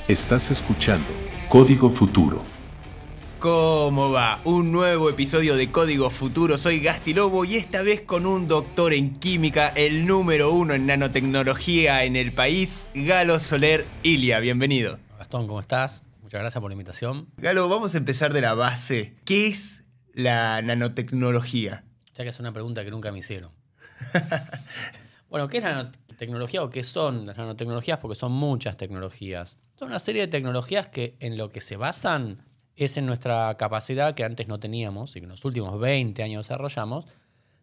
Estás escuchando Código Futuro. ¿Cómo va? Un nuevo episodio de Código Futuro. Soy Gasti Lobo y esta vez con un doctor en química, el número 1 en nanotecnología en el país, Galo Soler Ilia. Bienvenido. Gastón, ¿cómo estás? Muchas gracias por la invitación. Galo, vamos a empezar de la base. ¿Qué es la nanotecnología? Ya que es una pregunta que nunca me hicieron. Bueno, ¿qué es la nanotecnología o qué son las nanotecnologías? Porque son muchas tecnologías. Son una serie de tecnologías que en lo que se basan es en nuestra capacidad que antes no teníamos y que en los últimos 20 años desarrollamos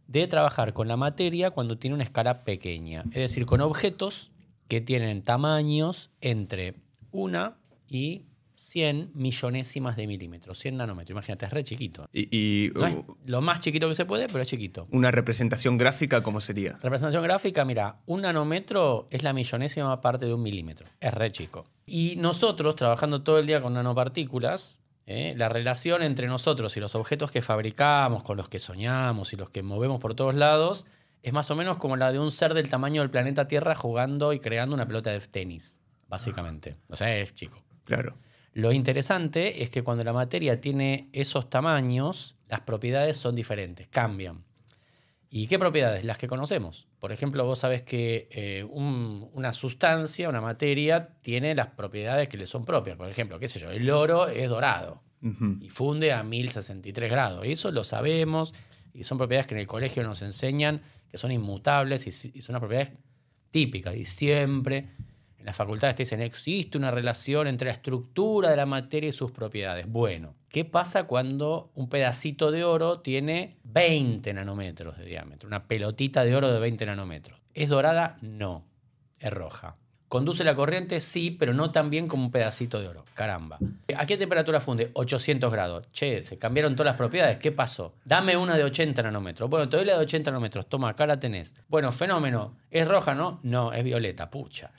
de trabajar con la materia cuando tiene una escala pequeña. Es decir, con objetos que tienen tamaños entre 1 y 100 millonésimas de milímetros, 100 nanómetros. Imagínate, es re chiquito. No es lo más chiquito que se puede, pero es chiquito. ¿Una representación gráfica cómo sería? Representación gráfica, mira, un nanómetro es la millonésima parte de un milímetro. Es re chico. Y nosotros, trabajando todo el día con nanopartículas, la relación entre nosotros y los objetos que fabricamos, con los que soñamos y los que movemos por todos lados, es más o menos como la de un ser del tamaño del planeta Tierra jugando y creando una pelota de tenis, básicamente. O sea, es chico. Claro. Lo interesante es que cuando la materia tiene esos tamaños, las propiedades son diferentes, cambian. ¿Y qué propiedades? Las que conocemos. Por ejemplo, vos sabés que una sustancia, una materia, tiene las propiedades que le son propias. Por ejemplo, qué sé yo, el oro es dorado y funde a 1063 grados. Eso lo sabemos y son propiedades que en el colegio nos enseñan que son inmutables y son unas propiedades típicas. Y siempre en las facultades te dicen existe una relación entre la estructura de la materia y sus propiedades. Bueno, ¿qué pasa cuando un pedacito de oro tiene 20 nanómetros de diámetro? Una pelotita de oro de 20 nanómetros. ¿Es dorada? No, es roja. ¿Conduce la corriente? Sí, pero no tan bien como un pedacito de oro. Caramba. ¿A qué temperatura funde? 800 grados. Che, se cambiaron todas las propiedades. ¿Qué pasó? Dame una de 80 nanómetros. Bueno, te doy la de 80 nanómetros. Toma, acá la tenés. Bueno, fenómeno. ¿Es roja, no? No, es violeta. Pucha.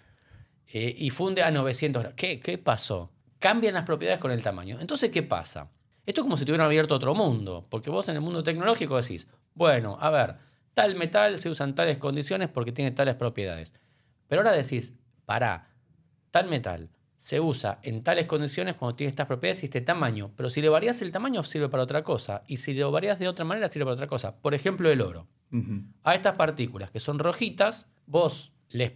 Y funde a 900 grados. ¿Qué pasó? Cambian las propiedades con el tamaño. Entonces, ¿qué pasa? Esto es como si te hubieran abierto otro mundo. Porque vos en el mundo tecnológico decís, bueno, a ver, tal metal se usa en tales condiciones porque tiene tales propiedades. Pero ahora decís, pará, tal metal se usa en tales condiciones cuando tiene estas propiedades y este tamaño. Pero si le variás el tamaño sirve para otra cosa. Y si lo variás de otra manera sirve para otra cosa. Por ejemplo, el oro. A estas partículas que son rojitas, vos les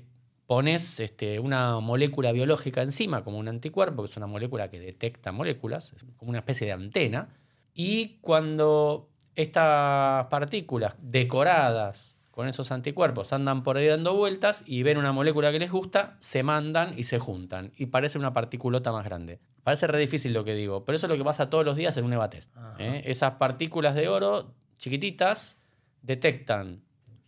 pones una molécula biológica encima, como un anticuerpo, que es una molécula que detecta moléculas, es como una especie de antena, y cuando estas partículas decoradas con esos anticuerpos andan por ahí dando vueltas y ven una molécula que les gusta, se mandan y se juntan, y parece una particulota más grande. Parece re difícil lo que digo, pero eso es lo que pasa todos los días en un EVA-test. Esas partículas de oro chiquititas detectan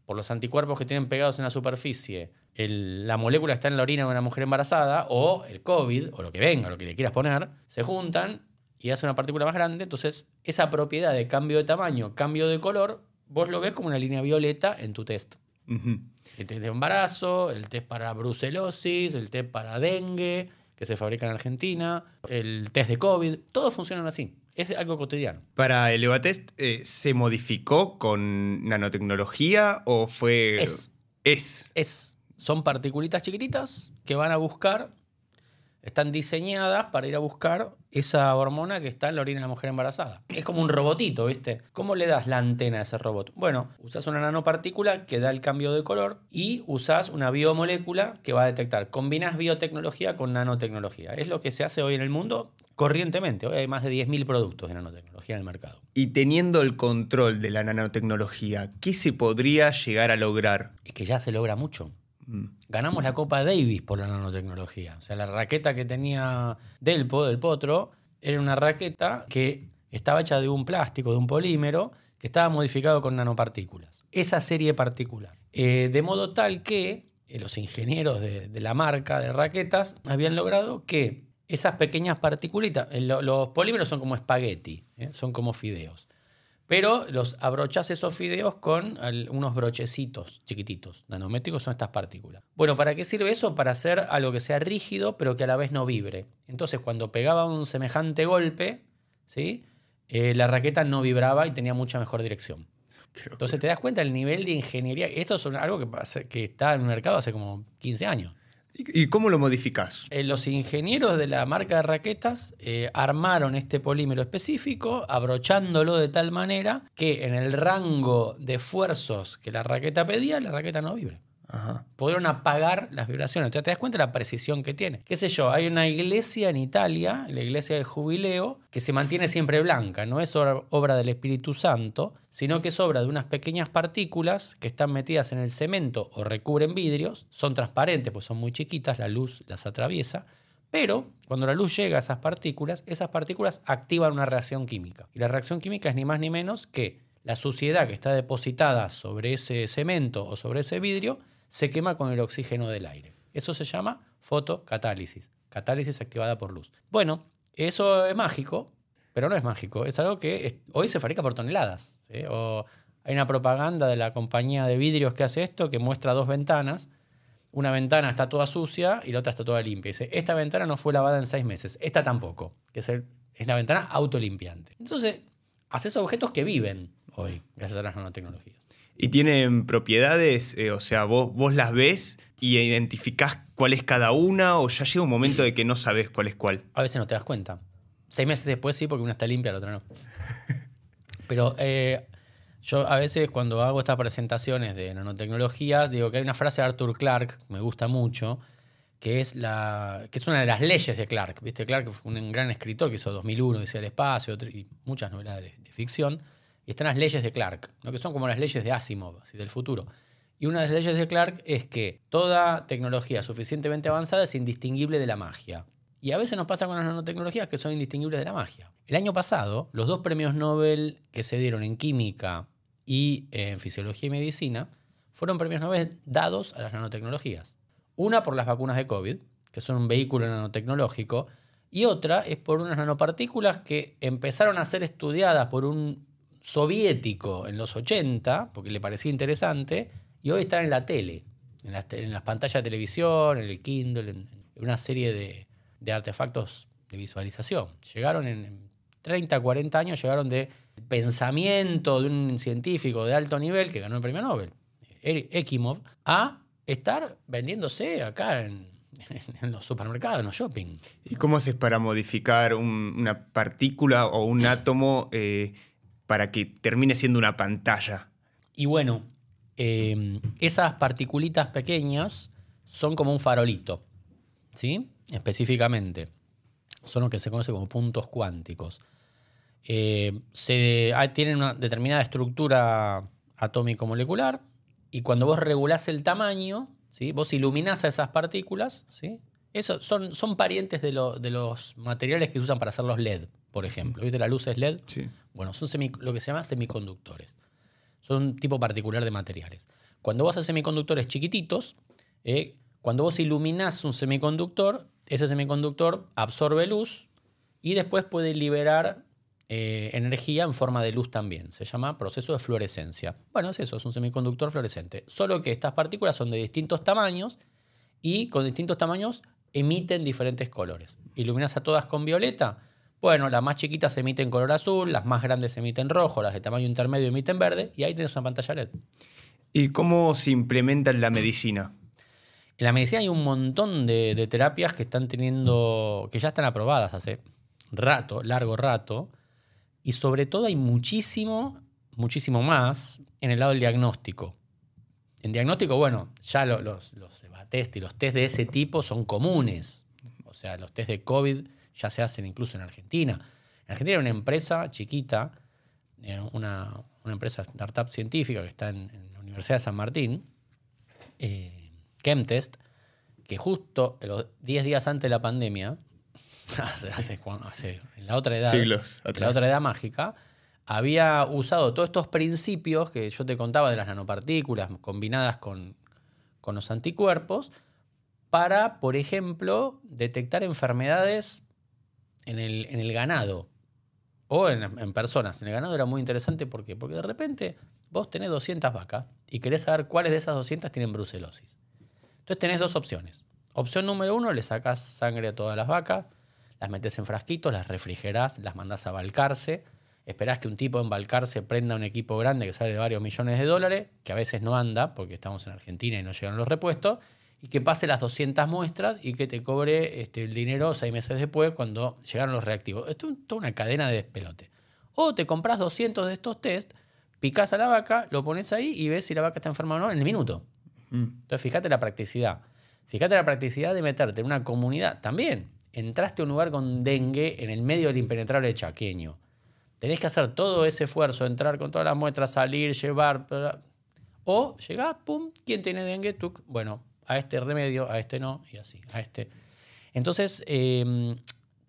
por los anticuerpos que tienen pegados en la superficie la molécula que está en la orina de una mujer embarazada o el COVID o lo que venga, lo que le quieras poner, se juntan y hace una partícula más grande. Entonces esa propiedad de cambio de tamaño, cambio de color, vos lo ves como una línea violeta en tu test. El test de embarazo, el test para brucelosis, el test para dengue que se fabrica en Argentina, el test de COVID, todos funcionan así. Es algo cotidiano. ¿Para el EVA-test se modificó con nanotecnología o fue...? Es. Son particulitas chiquititas que van a buscar, están diseñadas para ir a buscar esa hormona que está en la orina de la mujer embarazada. Es como un robotito, ¿viste? ¿Cómo le das la antena a ese robot? Bueno, usás una nanopartícula que da el cambio de color y usás una biomolécula que va a detectar. Combinás biotecnología con nanotecnología. Es lo que se hace hoy en el mundo corrientemente. Hoy hay más de 10.000 productos de nanotecnología en el mercado. Y teniendo el control de la nanotecnología, ¿qué se podría llegar a lograr? Es que ya se logra mucho. Ganamos la Copa Davis por la nanotecnología. O sea, la raqueta que tenía del Potro, era una raqueta que estaba hecha de un plástico, de un polímero, que estaba modificado con nanopartículas. Esa serie particular. De modo tal que los ingenieros de la marca de raquetas habían logrado que esas pequeñas particulitas, los polímeros son como espagueti, son como fideos. Pero los abrochás esos fideos con unos brochecitos chiquititos. Nanométricos son estas partículas. Bueno, ¿para qué sirve eso? Para hacer algo que sea rígido, pero que a la vez no vibre. Entonces, cuando pegaba un semejante golpe, ¿sí? La raqueta no vibraba y tenía mucha mejor dirección. Entonces, te das cuenta del nivel de ingeniería. Esto es algo que está en el mercado hace como 15 años. ¿Y cómo lo modificás? Los ingenieros de la marca de raquetas armaron este polímero específico, abrochándolo de tal manera que en el rango de esfuerzos que la raqueta pedía, la raqueta no vibre. Ajá. Pudieron apagar las vibraciones. Entonces te das cuenta de la precisión que tiene. Qué sé yo, hay una iglesia en Italia, la iglesia del Jubileo, que se mantiene siempre blanca. No es obra del Espíritu Santo, sino que es obra de unas pequeñas partículas que están metidas en el cemento o recubren vidrios. Son transparentes, pues son muy chiquitas, la luz las atraviesa. Pero cuando la luz llega a esas partículas activan una reacción química. Y la reacción química es ni más ni menos que la suciedad que está depositada sobre ese cemento o sobre ese vidrio se quema con el oxígeno del aire. Eso se llama fotocatálisis, catálisis activada por luz. Bueno, eso es mágico, pero no es mágico. Es algo que hoy se fabrica por toneladas, ¿sí? O hay una propaganda de la compañía de vidrios que hace esto que muestra dos ventanas. Una ventana está toda sucia y la otra está toda limpia. Dice, esta ventana no fue lavada en 6 meses, esta tampoco, que es la ventana autolimpiante. Entonces, haces objetos que viven hoy, gracias a las nanotecnologías. ¿Y tienen propiedades? O sea, vos las ves y identificás cuál es cada una, o ya llega un momento de que no sabés cuál es cuál. A veces no te das cuenta. 6 meses después sí, porque una está limpia, la otra no. Pero yo a veces cuando hago estas presentaciones de nanotecnología, digo que hay una frase de Arthur Clarke, me gusta mucho, que es una de las leyes de Clarke. ¿Viste? Clarke fue un gran escritor que hizo 2001, Dice el espacio, y muchas novelas de ficción. Y están las leyes de Clarke, ¿no? Que son como las leyes de Asimov, así, del futuro. Y una de las leyes de Clarke es que toda tecnología suficientemente avanzada es indistinguible de la magia. Y a veces nos pasa con las nanotecnologías que son indistinguibles de la magia. El año pasado, los 2 premios Nobel que se dieron en química y en fisiología y medicina fueron premios Nobel dados a las nanotecnologías. Una por las vacunas de COVID, que son un vehículo nanotecnológico, y otra es por unas nanopartículas que empezaron a ser estudiadas por un soviético en los 80, porque le parecía interesante, y hoy están en la tele, en las pantallas de televisión, en el Kindle, en una serie de artefactos de visualización. Llegaron en 30, 40 años, llegaron de pensamiento de un científico de alto nivel que ganó el premio Nobel, Ekimov, a estar vendiéndose acá en los supermercados, en los shopping. ¿Y cómo haces para modificar una partícula o un átomo para que termine siendo una pantalla? Y bueno, esas particulitas pequeñas son como un farolito, ¿sí? Específicamente. Son lo que se conoce como puntos cuánticos. Tienen una determinada estructura atómico-molecular y cuando vos regulás el tamaño, ¿sí? Vos iluminás a esas partículas, ¿sí? Eso son parientes de los materiales que se usan para hacer los LED, por ejemplo. ¿Viste las luces LED? Sí. Bueno, son lo que se llama semiconductores. Son un tipo particular de materiales. Cuando vos haces semiconductores chiquititos, cuando vos iluminás un semiconductor, ese semiconductor absorbe luz y después puede liberar energía en forma de luz también. Se llama proceso de fluorescencia. Bueno, es eso, es un semiconductor fluorescente. Solo que estas partículas son de distintos tamaños y con distintos tamaños emiten diferentes colores. ¿Iluminás a todas con violeta? Bueno, las más chiquitas emiten color azul, las más grandes emiten rojo, las de tamaño intermedio emiten verde y ahí tenés una pantalla LED. ¿Y cómo se implementa en la medicina? En la medicina hay un montón de terapias que ya están aprobadas hace largo rato, y sobre todo hay muchísimo más en el lado del diagnóstico. En diagnóstico, bueno, ya los test y los test de ese tipo son comunes. O sea, los test de COVID ya se hacen incluso en Argentina. En Argentina hay una empresa chiquita, una empresa startup científica que está en la Universidad de San Martín, Chemtest, que justo los 10 días antes de la pandemia, en la otra edad, siglos atrás, en la otra edad mágica, había usado todos estos principios que yo te contaba de las nanopartículas combinadas con los anticuerpos para, por ejemplo, detectar enfermedades en el ganado o en personas. En el ganado era muy interesante ¿por qué? Porque de repente vos tenés 200 vacas y querés saber cuáles de esas 200 tienen brucelosis. Entonces tenés 2 opciones. Opción número 1, le sacás sangre a todas las vacas, las metés en frasquitos, las refrigerás, las mandás a balcarse, esperás que un tipo en balcarse prenda un equipo grande que sale de varios millones de dólares, que a veces no anda porque estamos en Argentina y no llegan los repuestos, y que pase las 200 muestras y que te cobre el dinero 6 meses después cuando llegaron los reactivos. Esto es toda una cadena de despelote. O te compras 200 de estos test, picás a la vaca, lo pones ahí y ves si la vaca está enferma o no en el minuto. Entonces, fíjate la practicidad. Fíjate la practicidad de meterte en una comunidad. También, entraste a un lugar con dengue en el medio del impenetrable chaqueño. Tenés que hacer todo ese esfuerzo, entrar con todas las muestras, salir, llevar. O llegás, pum, ¿quién tiene dengue? Tú, bueno, a este remedio, a este no, y así, a este. Entonces,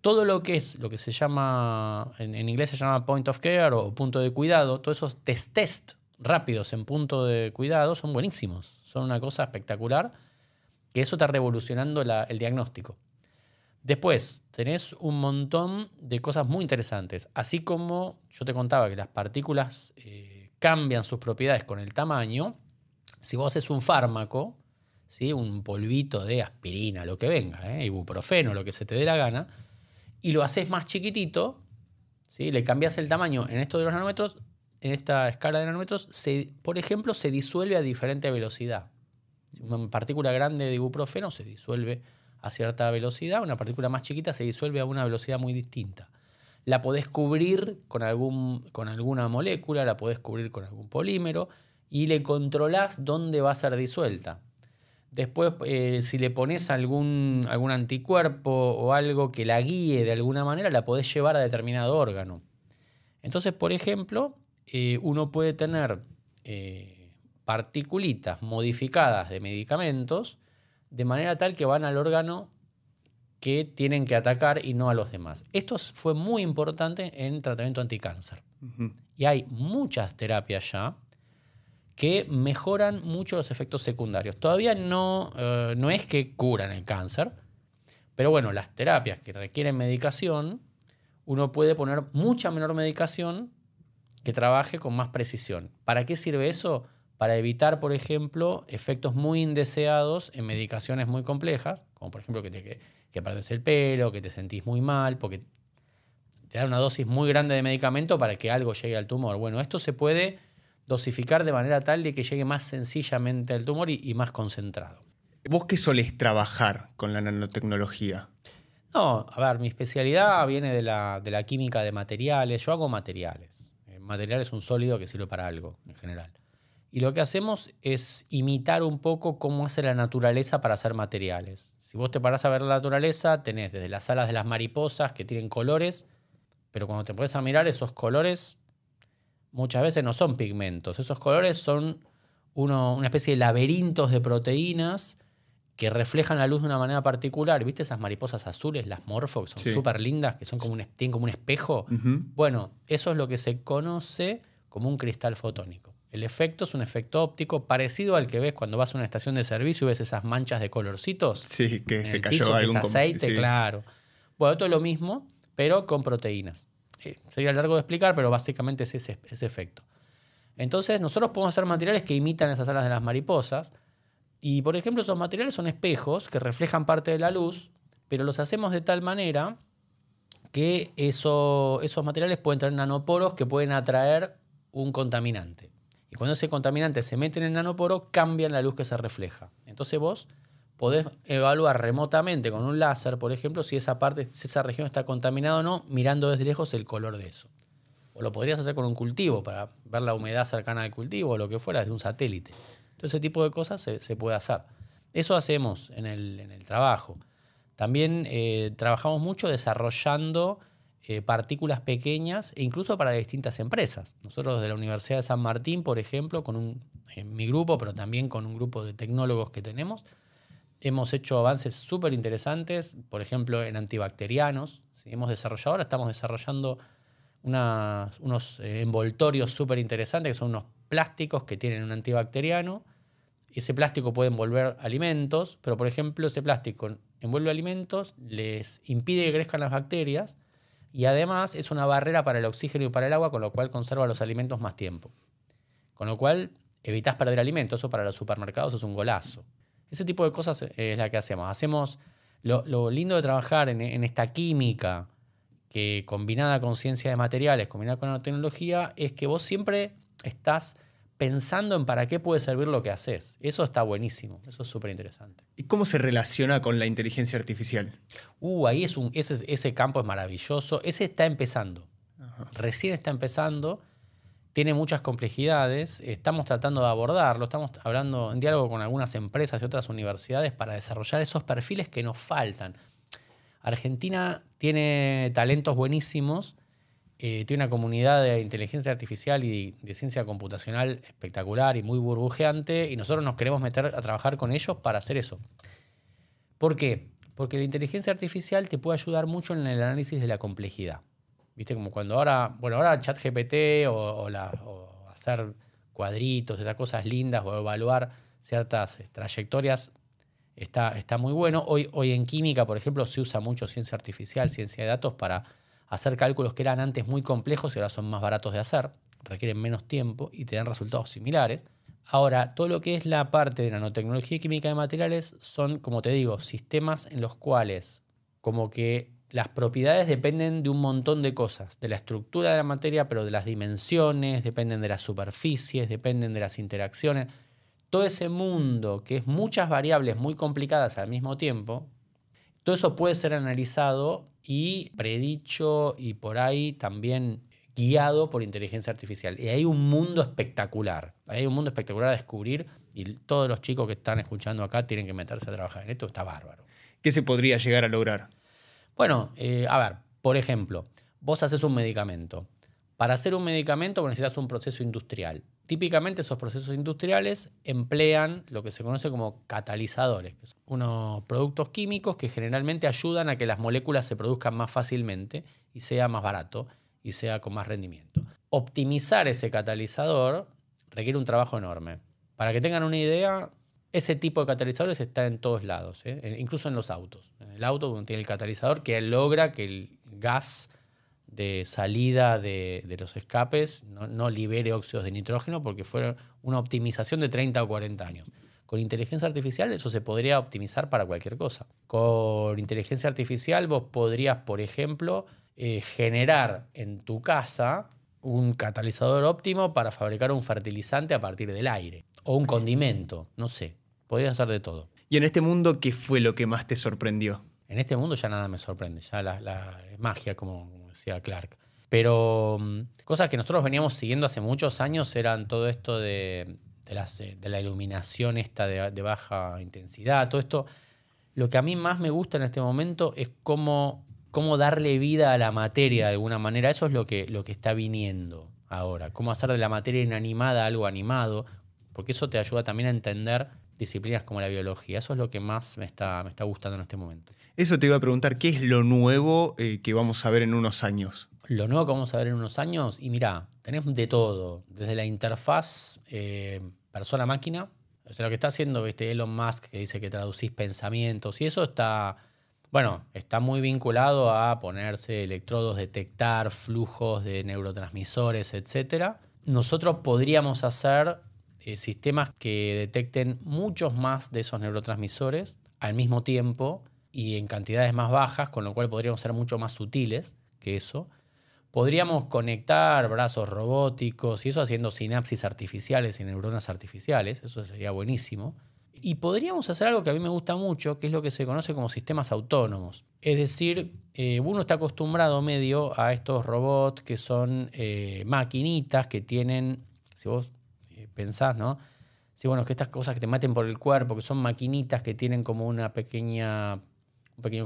todo lo que se llama, en inglés se llama point of care o punto de cuidado, todos esos test rápidos en punto de cuidado son buenísimos. Son una cosa espectacular, que eso está revolucionando el diagnóstico. Después, tenés un montón de cosas muy interesantes. Así como yo te contaba que las partículas cambian sus propiedades con el tamaño, si vos haces un fármaco, ¿sí? Un polvito de aspirina, lo que venga, ibuprofeno, lo que se te dé la gana, y lo haces más chiquitito, ¿sí? Le cambias el tamaño en esto de los nanómetros, en esta escala de nanómetros, por ejemplo, se disuelve a diferente velocidad. Una partícula grande de ibuprofeno se disuelve a cierta velocidad, una partícula más chiquita se disuelve a una velocidad muy distinta. La podés cubrir con alguna molécula, la podés cubrir con algún polímero y le controlás dónde va a ser disuelta. Después, si le pones algún anticuerpo o algo que la guíe de alguna manera, la podés llevar a determinado órgano. Entonces, por ejemplo, uno puede tener particulitas modificadas de medicamentos de manera tal que van al órgano que tienen que atacar y no a los demás. Esto fue muy importante en tratamiento anticáncer. Y hay muchas terapias ya que mejoran mucho los efectos secundarios. Todavía no es que curan el cáncer, pero bueno, las terapias que requieren medicación, uno puede poner mucha menor medicación que trabaje con más precisión. ¿Para qué sirve eso? Para evitar, por ejemplo, efectos muy indeseados en medicaciones muy complejas, como por ejemplo que perdés el pelo, que te sentís muy mal, porque te dan una dosis muy grande de medicamento para que algo llegue al tumor. Bueno, esto se puede dosificar de manera tal de que llegue más sencillamente al tumor y más concentrado. ¿Vos qué solés trabajar con la nanotecnología? No, a ver, mi especialidad viene de la química de materiales. Yo hago materiales. Material es un sólido que sirve para algo, en general. Y lo que hacemos es imitar un poco cómo hace la naturaleza para hacer materiales. Si vos te parás a ver la naturaleza, tenés desde las alas de las mariposas que tienen colores, pero cuando te pones a mirar esos colores, muchas veces no son pigmentos. Esos colores son una especie de laberintos de proteínas que reflejan la luz de una manera particular. ¿Viste esas mariposas azules, las morfo, que son súper lindas, que son tienen como un espejo? Bueno, eso es lo que se conoce como un cristal fotónico. El efecto es un efecto óptico parecido al que ves cuando vas a una estación de servicio y ves esas manchas de colorcitos. Sí, que se cayó piso, algún que es aceite, sí. Claro. Bueno, esto es lo mismo, pero con proteínas. Sería largo de explicar, pero básicamente es ese efecto. Entonces, nosotros podemos hacer materiales que imitan esas alas de las mariposas. Y, por ejemplo, esos materiales son espejos que reflejan parte de la luz, pero los hacemos de tal manera que esos materiales pueden tener nanoporos que pueden atraer un contaminante. Y cuando ese contaminante se mete en el nanoporo, cambian la luz que se refleja. Entonces vos podés evaluar remotamente con un láser, por ejemplo, si esa región está contaminada o no, mirando desde lejos el color de eso. O lo podrías hacer con un cultivo para ver la humedad cercana al cultivo o lo que fuera, desde un satélite. Entonces ese tipo de cosas se puede hacer. Eso hacemos en el trabajo. También trabajamos mucho desarrollando partículas pequeñas e incluso para distintas empresas. Nosotros desde la Universidad de San Martín, por ejemplo, en mi grupo, pero también con un grupo de tecnólogos que tenemos, hemos hecho avances súper interesantes, por ejemplo, en antibacterianos. ¿Sí? Ahora estamos desarrollando unos envoltorios súper interesantes, que son unos plásticos que tienen un antibacteriano. Ese plástico puede envolver alimentos, pero por ejemplo ese plástico envuelve alimentos, les impide que crezcan las bacterias y además es una barrera para el oxígeno y para el agua, con lo cual conserva los alimentos más tiempo. Con lo cual evitás perder alimentos, eso para los supermercados es un golazo. Ese tipo de cosas es la que hacemos. Lo lindo de trabajar en esta química que combinada con ciencia de materiales, combinada con nanotecnología, es que vos siempre estás pensando en para qué puede servir lo que haces. Eso está buenísimo, eso es súper interesante. ¿Y cómo se relaciona con la inteligencia artificial? Ahí ese campo es maravilloso. Ese está empezando. Ajá. Recién está empezando. Tiene muchas complejidades. Estamos tratando de abordarlo. Estamos hablando en diálogo con algunas empresas y otras universidades para desarrollar esos perfiles que nos faltan. Argentina tiene talentos buenísimos. Tiene una comunidad de inteligencia artificial y de ciencia computacional espectacular y muy burbujeante, y nosotros nos queremos meter a trabajar con ellos para hacer eso. ¿Por qué? Porque la inteligencia artificial te puede ayudar mucho en el análisis de la complejidad. ¿Viste? Como cuando ahora ChatGPT o hacer cuadritos, esas cosas lindas, o evaluar ciertas trayectorias, está muy bueno. Hoy en química, por ejemplo, se usa mucho ciencia artificial, ciencia de datos para hacer cálculos que eran antes muy complejos y ahora son más baratos de hacer, requieren menos tiempo y te dan resultados similares. Ahora, todo lo que es la parte de nanotecnología y química de materiales son, como te digo, sistemas en los cuales como que las propiedades dependen de un montón de cosas, de la estructura de la materia, pero de las dimensiones, dependen de las superficies, dependen de las interacciones. Todo ese mundo que es muchas variables muy complicadas al mismo tiempo, todo eso puede ser analizado y predicho y por ahí también guiado por inteligencia artificial. Y hay un mundo espectacular. Hay un mundo espectacular a descubrir y todos los chicos que están escuchando acá tienen que meterse a trabajar en esto. Está bárbaro. ¿Qué se podría llegar a lograr? Bueno, a ver, por ejemplo, vos haces un medicamento. Para hacer un medicamento necesitas un proceso industrial. Típicamente esos procesos industriales emplean lo que se conoce como catalizadores, que son unos productos químicos que generalmente ayudan a que las moléculas se produzcan más fácilmente y sea más barato y sea con más rendimiento. Optimizar ese catalizador requiere un trabajo enorme. Para que tengan una idea, ese tipo de catalizadores está en todos lados, incluso en los autos. En el auto uno tiene el catalizador que logra que el gas de salida de los escapes no libere óxidos de nitrógeno porque fue una optimización de 30 o 40 años. Con inteligencia artificial eso se podría optimizar para cualquier cosa. Con inteligencia artificial vos podrías, por ejemplo, generar en tu casa un catalizador óptimo para fabricar un fertilizante a partir del aire. O un condimento, no sé. Podrías hacer de todo. ¿Y en este mundo qué fue lo que más te sorprendió? En este mundo ya nada me sorprende. Ya la magia, como decía Clark. Pero cosas que nosotros veníamos siguiendo hace muchos años eran todo esto de la iluminación esta de baja intensidad. Todo esto. Lo que a mí más me gusta en este momento es cómo darle vida a la materia de alguna manera. Eso es lo que está viniendo ahora. Cómo hacer de la materia inanimada algo animado. Porque eso te ayuda también a entender disciplinas como la biología. Eso es lo que más me está gustando en este momento. Eso te iba a preguntar, ¿qué es lo nuevo que vamos a ver en unos años? Lo nuevo que vamos a ver en unos años, y mirá, tenés de todo. Desde la interfaz persona-máquina, o sea, lo que está haciendo Elon Musk, que dice que traducís pensamientos, y eso está muy vinculado a ponerse electrodos, detectar flujos de neurotransmisores, etc. Nosotros podríamos hacer sistemas que detecten muchos más de esos neurotransmisores al mismo tiempo y en cantidades más bajas, con lo cual podríamos ser mucho más sutiles que eso. Podríamos conectar brazos robóticos y eso haciendo sinapsis artificiales y neuronas artificiales, eso sería buenísimo. Y podríamos hacer algo que a mí me gusta mucho, que es lo que se conoce como sistemas autónomos. Es decir, uno está acostumbrado medio a estos robots que son maquinitas que tienen, si vos pensás, ¿no? Sí, bueno, que estas cosas que te maten por el cuerpo, que son maquinitas que tienen como un pequeño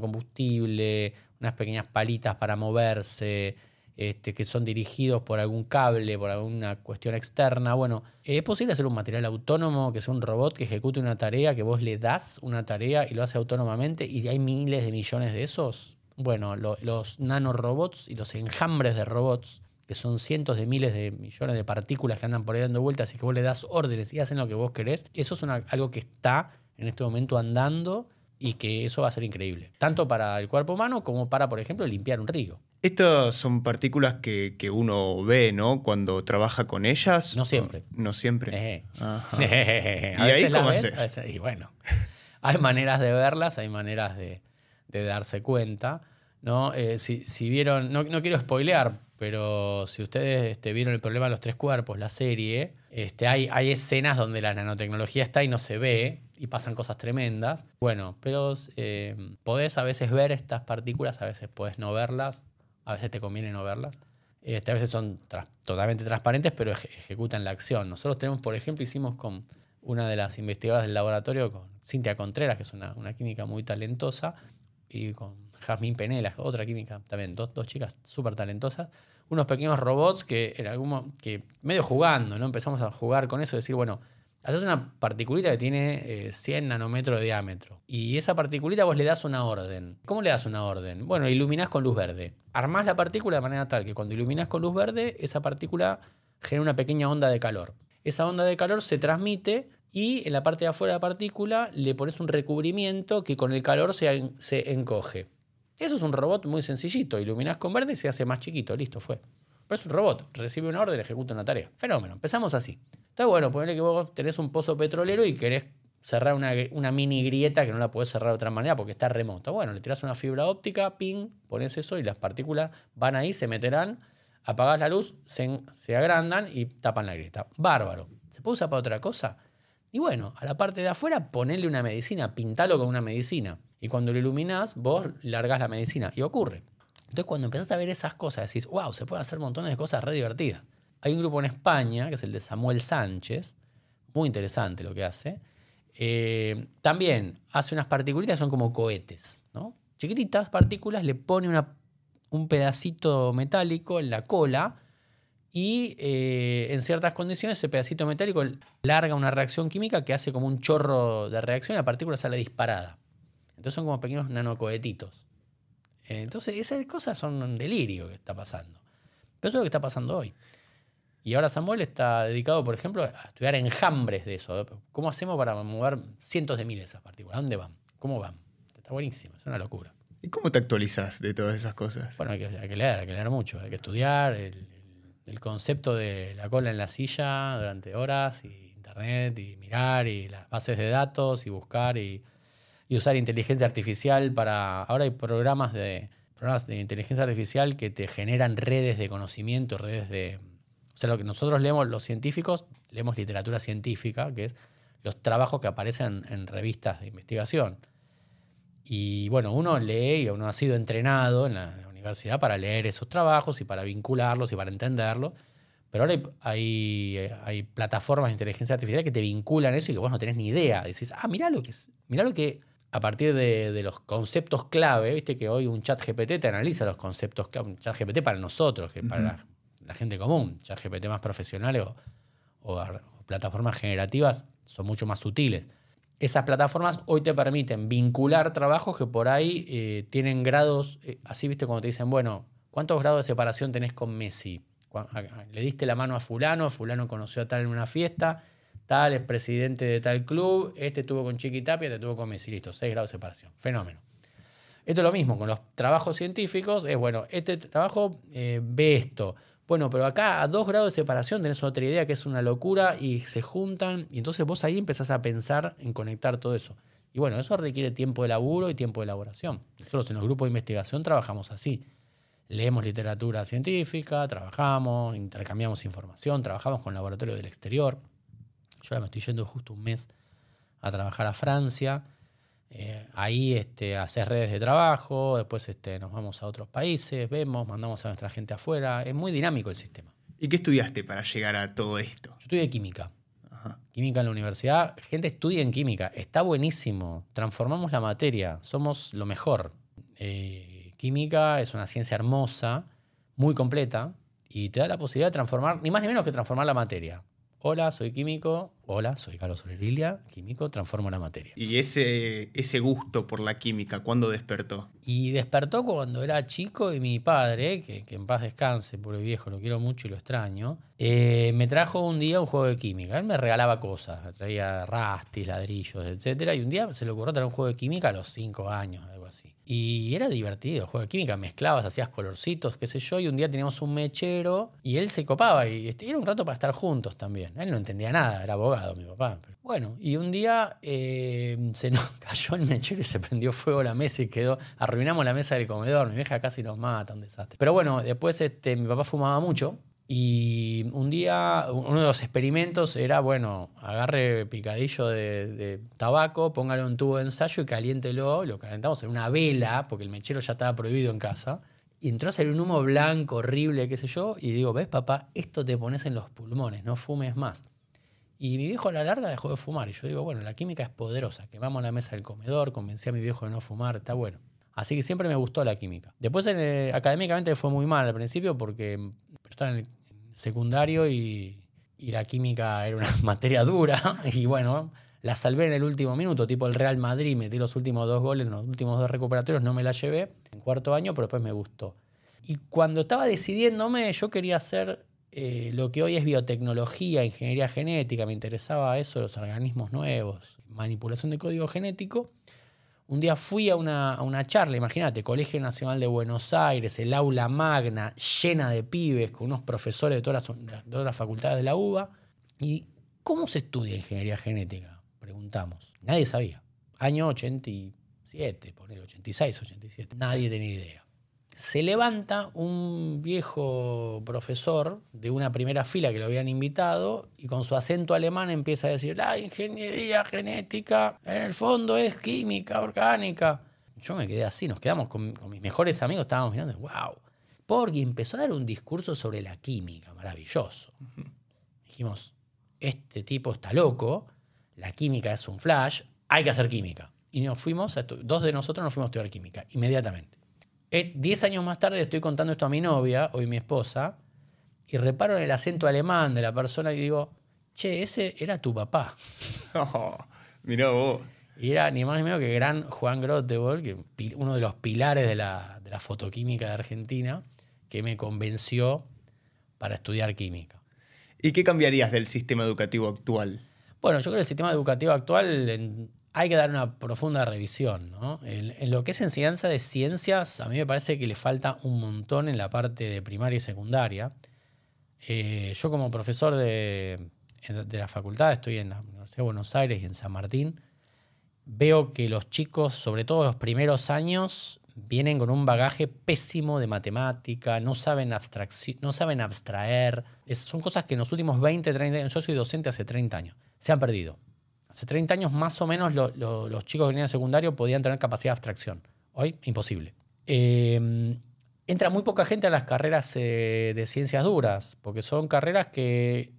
combustible, unas pequeñas palitas para moverse, que son dirigidos por algún cable, por alguna cuestión externa. Bueno, es posible hacer un material autónomo, que sea un robot que ejecute una tarea, que vos le das una tarea y lo hace autónomamente, y hay miles de millones de esos. Bueno, los nanorobots y los enjambres de robots, que son cientos de miles de millones de partículas que andan por ahí dando vueltas y que vos le das órdenes y hacen lo que vos querés, eso es algo que está en este momento andando y que eso va a ser increíble. Tanto para el cuerpo humano como para, por ejemplo, limpiar un río. Estas son partículas que uno ve, ¿no? Cuando trabaja con ellas. No siempre. No siempre. Ajá. ¿Y ahí cómo haces? Y bueno, hay maneras de verlas, hay maneras de darse cuenta, ¿no? Si vieron, no quiero spoilear, pero si ustedes vieron El problema de los tres cuerpos, la serie, hay escenas donde la nanotecnología está y no se ve y pasan cosas tremendas. Bueno, pero podés a veces ver estas partículas, a veces podés no verlas, a veces te conviene no verlas. A veces son totalmente transparentes, pero ejecutan la acción. Nosotros tenemos, por ejemplo, hicimos con una de las investigadoras del laboratorio, con Cintia Contreras, que es una química muy talentosa, y con Jazmín Penela, otra química también, dos chicas súper talentosas, unos pequeños robots que medio jugando, ¿no? Empezamos a jugar con eso, decir, bueno, haces una particulita que tiene 100 nanómetros de diámetro. Y esa particulita vos le das una orden. ¿Cómo le das una orden? Bueno, iluminás con luz verde. Armás la partícula de manera tal que cuando iluminás con luz verde, esa partícula genera una pequeña onda de calor. Esa onda de calor se transmite y en la parte de afuera de la partícula le pones un recubrimiento que con el calor se encoge. Eso es un robot muy sencillito. Iluminás con verde y se hace más chiquito. Listo, fue. Pero es un robot. Recibe una orden, ejecuta una tarea. Fenómeno. Empezamos así. Entonces, bueno, ponele que vos tenés un pozo petrolero y querés cerrar una mini grieta que no la podés cerrar de otra manera porque está remoto. Bueno, le tirás una fibra óptica, ping, pones eso y las partículas van ahí, se meterán, apagás la luz, se agrandan y tapan la grieta. Bárbaro. ¿Se puede usar para otra cosa? Y bueno, a la parte de afuera ponele una medicina, pintalo con una medicina. Y cuando lo iluminás, vos largás la medicina y ocurre. Entonces cuando empezás a ver esas cosas, decís, wow, se pueden hacer montones de cosas re divertidas. Hay un grupo en España, que es el de Samuel Sánchez, muy interesante lo que hace. También hace unas partículitas que son como cohetes, ¿no? Chiquititas partículas, le pone un pedacito metálico en la cola y en ciertas condiciones ese pedacito metálico larga una reacción química que hace como un chorro de reacción y la partícula sale disparada. Entonces son como pequeños nanocohetitos. Entonces esas cosas son un delirio que está pasando. Pero eso es lo que está pasando hoy. Y ahora Samuel está dedicado, por ejemplo, a estudiar enjambres de eso. ¿Cómo hacemos para mover cientos de miles de esas partículas? ¿A dónde van? ¿Cómo van? Está buenísimo, es una locura. ¿Y cómo te actualizas de todas esas cosas? Bueno, hay que leer mucho, hay que estudiar el concepto de la cola en la silla durante horas, y internet, y mirar, y las bases de datos, y buscar, y usar inteligencia artificial para... Ahora hay programas de inteligencia artificial que te generan redes de conocimiento, redes de... O sea, lo que nosotros leemos, los científicos, leemos literatura científica, que es los trabajos que aparecen en revistas de investigación. Y bueno, uno lee y uno ha sido entrenado en la universidad para leer esos trabajos y para vincularlos y para entenderlos. Pero ahora hay plataformas de inteligencia artificial que te vinculan eso y que vos no tenés ni idea. Decís, mirá lo que a partir de los conceptos clave, viste que hoy un ChatGPT te analiza los conceptos clave, un ChatGPT para nosotros, que para la gente común, ChatGPT más profesionales o plataformas generativas son mucho más sutiles. Esas plataformas hoy te permiten vincular trabajos que por ahí tienen grados, así viste cuando te dicen, bueno, ¿cuántos grados de separación tenés con Messi? Le diste la mano a fulano conoció a tal en una fiesta, tal es presidente de tal club, estuvo con Chiqui Tapia, tuvo con Messi, listo, 6 grados de separación, fenómeno. Esto es lo mismo con los trabajos científicos, es bueno, este trabajo ve esto. Bueno, pero acá a 2 grados de separación tenés otra idea que es una locura y se juntan y entonces vos ahí empezás a pensar en conectar todo eso. Y bueno, eso requiere tiempo de laburo y tiempo de elaboración. Nosotros en los grupos de investigación trabajamos así. Leemos literatura científica, trabajamos, intercambiamos información, trabajamos con laboratorios del exterior. Yo ahora me estoy yendo justo un mes a trabajar a Francia. Ahí haces redes de trabajo, después nos vamos a otros países, mandamos a nuestra gente afuera. Es muy dinámico el sistema. ¿Y qué estudiaste para llegar a todo esto? Yo estudié química. Ajá. Química en la universidad. Gente estudia en química. Está buenísimo. Transformamos la materia. Somos lo mejor. Química es una ciencia hermosa, muy completa, y te da la posibilidad de transformar, ni más ni menos que transformar la materia. Hola, soy químico. Hola, soy Carlos Olerilia, químico, transformo la materia. ¿Y ese gusto por la química, cuándo despertó? Y despertó cuando era chico y mi padre, que en paz descanse, pobre viejo, lo quiero mucho y lo extraño, me trajo un día un juego de química. Él me regalaba cosas, me traía rastis, ladrillos, etc. Y un día se le ocurrió traer un juego de química a los 5 años, algo así. Y era divertido, el juego de química, mezclabas, hacías colorcitos, qué sé yo, y un día teníamos un mechero y él se copaba y era un rato para estar juntos también. Él no entendía nada, era abogado. abogado, mi papá. Pero bueno, y un día se nos cayó el mechero y se prendió fuego la mesa y arruinamos la mesa del comedor. Mi vieja casi nos mata, un desastre. Pero bueno, después mi papá fumaba mucho. Y un día, uno de los experimentos era, bueno, agarre picadillo de tabaco, póngalo en un tubo de ensayo y caliéntelo. Lo calentamos en una vela, porque el mechero ya estaba prohibido en casa. Y entró a salir un humo blanco, horrible, qué sé yo. Y digo, ¿ves, papá? Esto te pones en los pulmones, no fumes más. Y mi viejo a la larga dejó de fumar. Y yo digo, bueno, la química es poderosa. Quemamos la mesa del comedor, convencí a mi viejo de no fumar, está bueno. Así que siempre me gustó la química. Después académicamente fue muy mal al principio porque estaba en el secundario y la química era una materia dura. Y bueno, la salvé en el último minuto, tipo el Real Madrid, metí los últimos 2 goles, en los últimos 2 recuperatorios, no me la llevé en cuarto año, pero después me gustó. Y cuando estaba decidiéndome, yo quería hacer lo que hoy es biotecnología, ingeniería genética, me interesaba eso, los organismos nuevos, manipulación de código genético. Un día fui a una charla, imagínate, Colegio Nacional de Buenos Aires, el aula magna, llena de pibes, con unos profesores de todas las facultades de la UBA. ¿Y cómo se estudia ingeniería genética? Preguntamos. Nadie sabía. Año 87, poner 86, 87. Nadie tenía idea. Se levanta un viejo profesor de una primera fila que lo habían invitado y con su acento alemán empieza a decir: la ingeniería genética en el fondo es química orgánica. Yo me quedé así, nos quedamos con mis mejores amigos, estábamos mirando, wow. Porque empezó a dar un discurso sobre la química, maravilloso. Dijimos, este tipo está loco, la química es un flash, hay que hacer química. Y nos fuimos, 2 de nosotros nos fuimos a estudiar química, inmediatamente. 10 años más tarde le estoy contando esto a mi novia, hoy mi esposa, y reparo en el acento alemán de la persona y digo, che, ese era tu papá. Oh, mirá vos. Y era ni más ni menos que gran Juan Grotewohl, que uno de los pilares de la fotoquímica de Argentina, que me convenció para estudiar química. ¿Y qué cambiarías del sistema educativo actual? Bueno, yo creo que el sistema educativo actual hay que dar una profunda revisión, ¿no? En lo que es enseñanza de ciencias, a mí me parece que le falta un montón en la parte de primaria y secundaria. Yo como profesor de la facultad, estoy en la Universidad de Buenos Aires y en San Martín, veo que los chicos, sobre todo los primeros años, vienen con un bagaje pésimo de matemática, no saben abstraer. Son cosas que en los últimos 20, 30 años, yo soy docente hace 30 años, se han perdido. Hace 30 años más o menos los chicos que venían de secundario podían tener capacidad de abstracción. Hoy, imposible. Entra muy poca gente a las carreras de ciencias duras, porque son carreras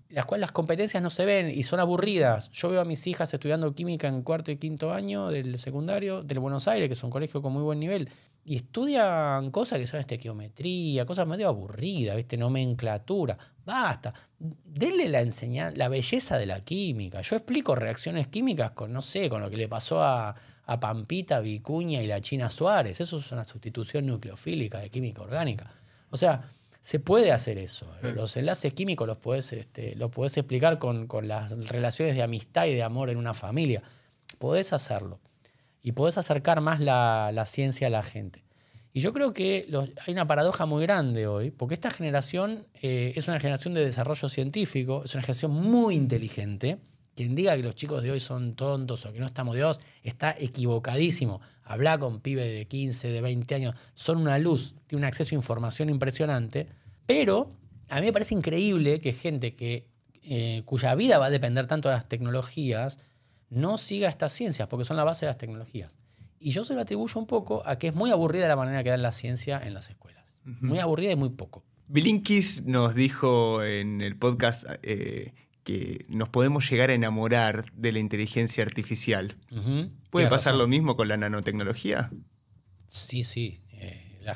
las cuales las competencias no se ven y son aburridas. Yo veo a mis hijas estudiando química en cuarto y quinto año del secundario, del Buenos Aires, que es un colegio con muy buen nivel, y estudian cosas que son estequiometría, cosas medio aburridas, ¿viste? Nomenclatura. Basta. Denle la belleza de la química. Yo explico reacciones químicas con lo que le pasó a Pampita, Vicuña y la China Suárez. Eso es una sustitución nucleofílica de química orgánica. O sea, se puede hacer eso. Los enlaces químicos los podés explicar con las relaciones de amistad y de amor en una familia. Podés hacerlo. Y podés acercar más la ciencia a la gente. Y yo creo que hay una paradoja muy grande hoy, porque esta generación es una generación de desarrollo científico, es una generación muy inteligente. Quien diga que los chicos de hoy son tontos o que no están motivados está equivocadísimo. Habla con pibes de 15, de 20 años, son una luz, tienen un acceso a información impresionante, pero a mí me parece increíble que gente cuya vida va a depender tanto de las tecnologías no siga estas ciencias, porque son la base de las tecnologías. Y yo se lo atribuyo un poco a que es muy aburrida la manera que dan la ciencia en las escuelas. Muy aburrida y muy poco. Bilinkis nos dijo en el podcast que nos podemos llegar a enamorar de la inteligencia artificial. ¿Puede pasar lo mismo con la nanotecnología? Sí.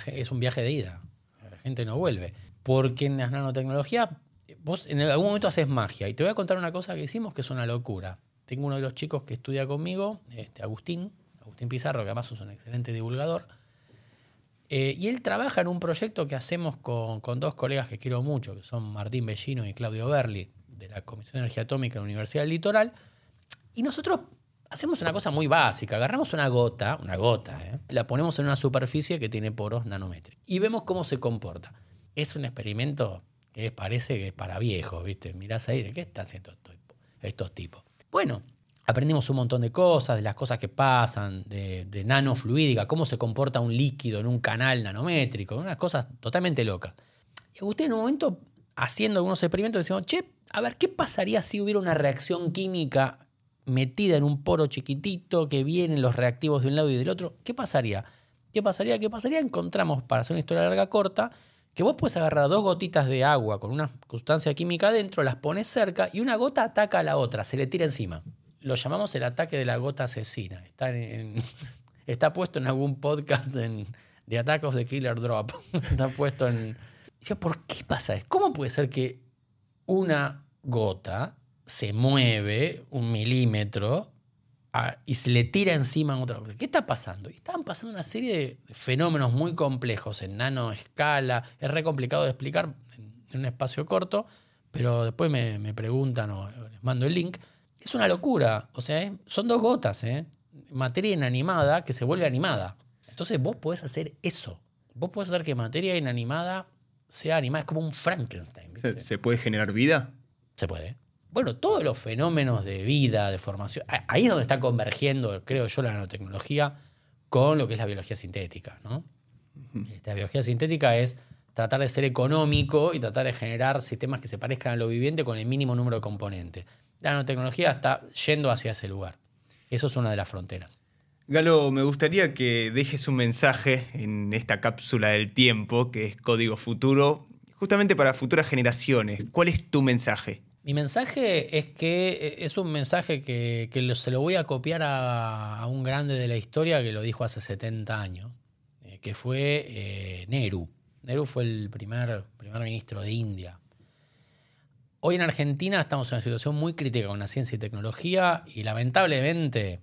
Es un viaje de ida. La gente no vuelve. Porque en las nanotecnologías vos en algún momento haces magia. Y te voy a contar una cosa que hicimos que es una locura. Tengo uno de los chicos que estudia conmigo, Agustín Pizarro, que además es un excelente divulgador. Y él trabaja en un proyecto que hacemos con 2 colegas que quiero mucho, que son Martín Bellino y Claudio Berli, de la Comisión de Energía Atómica de la Universidad del Litoral. Y nosotros hacemos una cosa muy básica. Agarramos una gota, la ponemos en una superficie que tiene poros nanométricos y vemos cómo se comporta. Es un experimento que parece que es para viejos, ¿viste? Mirás ahí, ¿de qué está haciendo esto? estos tipos. Bueno, aprendimos un montón de cosas, de las cosas que pasan, de nanofluídica, cómo se comporta un líquido en un canal nanométrico, unas cosas totalmente locas. Y Agustín en un momento, haciendo algunos experimentos, decimos, che, a ver, ¿qué pasaría si hubiera una reacción química metida en un poro chiquitito que vienen los reactivos de un lado y del otro? ¿Qué pasaría? ¿Qué pasaría? Encontramos, para hacer una historia larga corta, que vos puedes agarrar 2 gotitas de agua con una sustancia química adentro, las pones cerca y una gota ataca a la otra, se le tira encima. Lo llamamos el ataque de la gota asesina. Está puesto en algún podcast de Attack of the Killer Drop. Está puesto en... ¿Por qué pasa eso? ¿Cómo puede ser que una gota se mueve 1 milímetro y se le tira encima a otra cosa? ¿Qué está pasando? Y estaban pasando una serie de fenómenos muy complejos en nanoescala. Es re complicado de explicar en un espacio corto, pero después me preguntan o les mando el link. Es una locura. O sea, son 2 gotas, materia inanimada que se vuelve animada. Entonces vos podés hacer eso. Vos podés hacer que materia inanimada sea animada. Es como un Frankenstein, ¿viste? ¿Se puede generar vida? Se puede. Bueno, todos los fenómenos de vida, de formación, ahí es donde está convergiendo, creo yo, la nanotecnología con lo que es la biología sintética, ¿no? La biología sintética es tratar de ser económico y tratar de generar sistemas que se parezcan a lo viviente con el mínimo número de componentes. La nanotecnología está yendo hacia ese lugar. Eso es una de las fronteras. Galo, me gustaría que dejes un mensaje en esta cápsula del tiempo, que es Código Futuro, justamente para futuras generaciones. ¿Cuál es tu mensaje? Mi mensaje es que es un mensaje que se lo voy a copiar a un grande de la historia que lo dijo hace 70 años, que fue Nehru. Nehru fue el primer ministro de India. Hoy en Argentina estamos en una situación muy crítica con la ciencia y tecnología y lamentablemente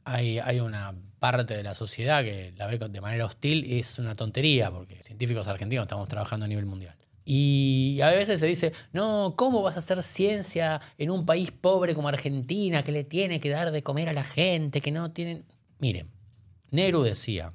hay una parte de la sociedad que la ve de manera hostil y es una tontería porque científicos argentinos estamos trabajando a nivel mundial. Y a veces se dice, no, ¿cómo vas a hacer ciencia en un país pobre como Argentina que le tiene que dar de comer a la gente, que no tienen...? Miren, Nehru decía,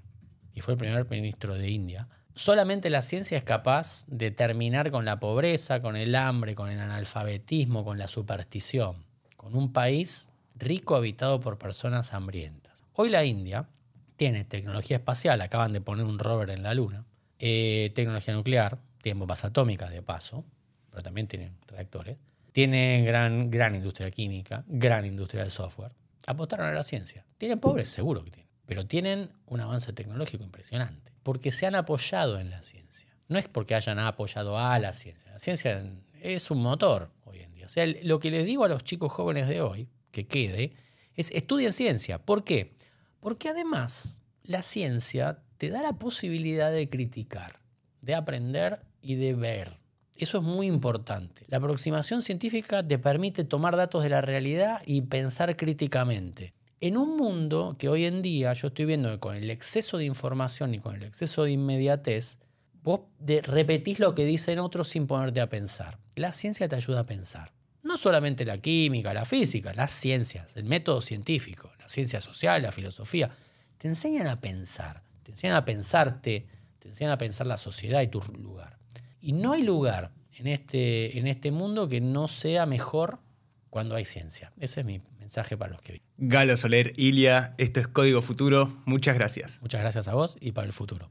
y fue el primer ministro de India, solamente la ciencia es capaz de terminar con la pobreza, con el hambre, con el analfabetismo, con la superstición, con un país rico habitado por personas hambrientas. Hoy la India tiene tecnología espacial, acaban de poner un rover en la Luna, tecnología nuclear, tienen bombas atómicas de paso, pero también tienen reactores, tienen gran industria química, gran industria del software. Apostaron a la ciencia. ¿Tienen pobres? Seguro que tienen. Pero tienen un avance tecnológico impresionante, porque se han apoyado en la ciencia. No es porque hayan apoyado a la ciencia. La ciencia es un motor hoy en día. O sea, lo que les digo a los chicos jóvenes de hoy, que quede, es estudien ciencia. ¿Por qué? Porque además la ciencia te da la posibilidad de criticar, de aprender y de ver. Eso es muy importante. La aproximación científica te permite tomar datos de la realidad y pensar críticamente. En un mundo que hoy en día yo estoy viendo que con el exceso de información y con el exceso de inmediatez, vos repetís lo que dicen otros sin ponerte a pensar. La ciencia te ayuda a pensar. No solamente la química, la física, las ciencias, el método científico, la ciencia social, la filosofía. Te enseñan a pensar, te enseñan a pensarte, te enseñan a pensar la sociedad y tu lugar. Y no hay lugar en este mundo que no sea mejor cuando hay ciencia. Ese es mi mensaje para los que viven. Galo Soler, Ilia, esto es Código Futuro. Muchas gracias. Muchas gracias a vos y para el futuro.